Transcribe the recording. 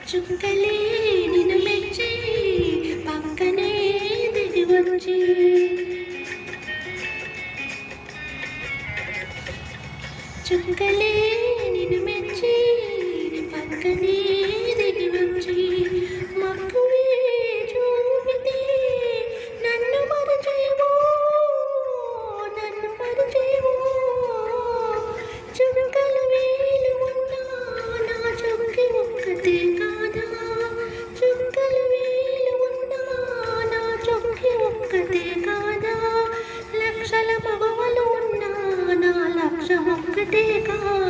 చుక్కలే నిన్ను మెచ్చి పక్కనే దిగి వచ్చి చుక్కలే నిన్ను మెచ్చి పక్కనే దిగి వచ్చి మక్కువే చూపితే నన్ను మరచేవో చుక్కలు వేలు ఉన్నా నా చుక్కి ఒక్కతే కాదా చుక్కలు వేలు ఉన్నా నా చుక్కి ఒక్కతే కాదా లక్షల మగవలు ఉన్నా నా లక్ష్యం ఒక్కటే కాదా